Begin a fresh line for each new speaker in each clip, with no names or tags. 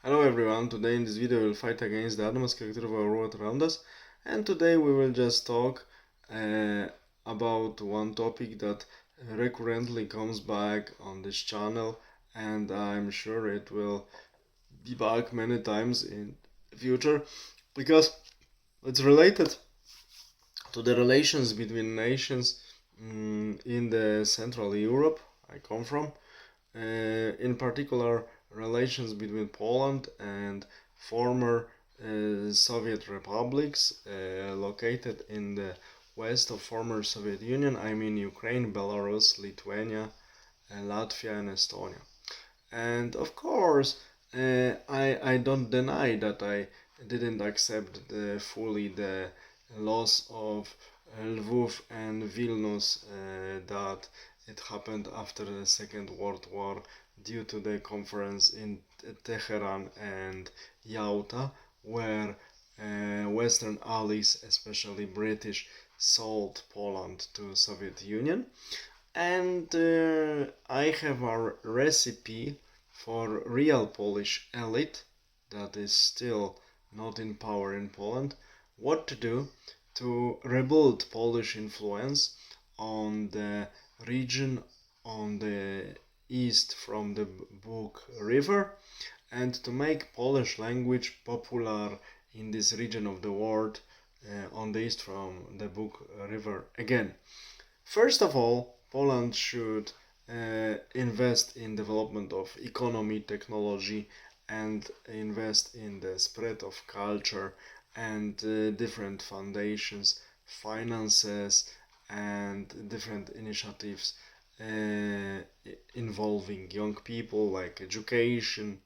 Hello everyone, today in this video we'll fight against the Adam's character of our world around us, and today we will just talk about one topic that recurrently comes back on this channel, and I'm sure it will be back many times in future because it's related to the relations between nations in the Central Europe I come from. In particular, relations between Poland and former Soviet republics located in the west of former Soviet Union. I mean Ukraine, Belarus, Lithuania, Latvia, and Estonia. And of course, I don't deny that I didn't accept fully the loss of Lviv and Vilnius that it happened after the Second World War due to the conference in Tehran and Yalta, where Western allies, especially British, sold Poland to Soviet Union. And I have a recipe for real Polish elite that is still not in power in Poland, what to do to rebuild Polish influence on the region on the east from the Bug River, and to make Polish language popular in this region of the world on the east from the Bug River again. First of all, Poland should invest in development of economy, technology, and invest in the spread of culture and different foundations, finances, and different initiatives involving young people, like education,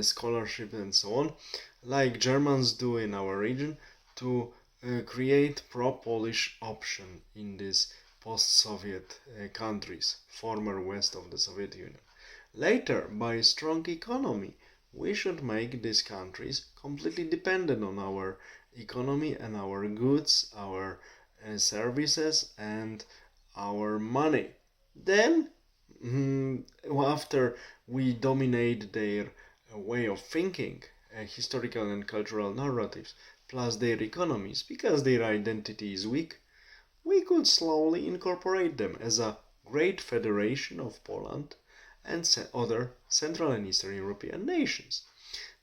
scholarship, and so on, like Germans do in our region, to create pro-Polish option in these post-Soviet countries, former west of the Soviet Union. Later, by strong economy, we should make these countries completely dependent on our economy and our goods, our services, and our money. Then, after we dominate their way of thinking, historical and cultural narratives, plus their economies, because their identity is weak, we could slowly incorporate them as a great federation of Poland and other Central and Eastern European nations.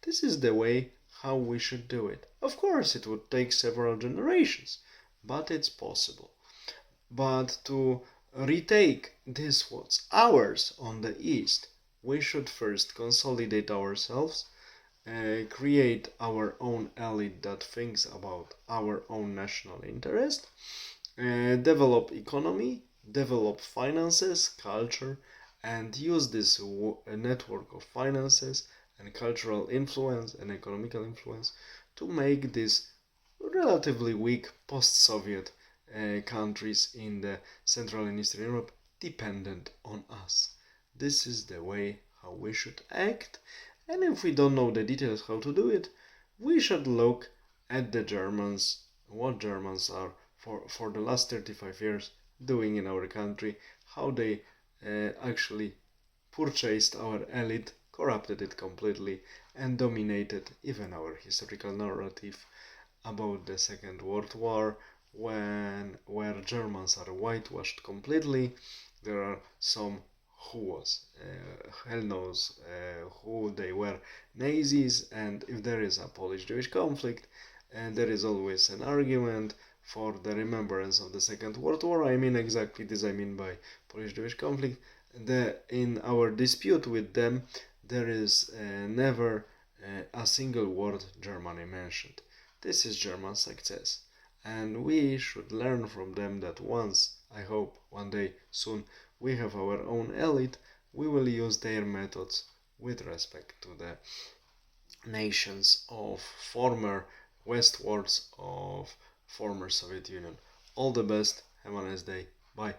This is the way how we should do it. Of course, it would take several generations, but it's possible. But to retake this what's ours on the east, we should first consolidate ourselves, create our own elite that thinks about our own national interest, develop economy, develop finances, culture, and use this network of finances and cultural influence and economical influence to make this relatively weak post-Soviet countries in the Central and Eastern Europe dependent on us. This is the way how we should act, and if we don't know the details how to do it, we should look at the Germans, what Germans are for the last 35 years doing in our country, how they actually purchased our elite, corrupted it completely, and dominated even our historical narrative about the Second World War, where Germans are whitewashed completely. There are some who was hell knows who they were, Nazis, and if there is a Polish-Jewish conflict, and there is always an argument for the remembrance of the Second World War. I mean exactly this I mean by Polish-Jewish conflict. In our dispute with them, there is never a single word Germany mentioned. This is German success, and we should learn from them that once, I hope, one day soon, we have our own elite, we will use their methods with respect to the nations of former westwards of former Soviet Union. All the best, have a nice day, bye.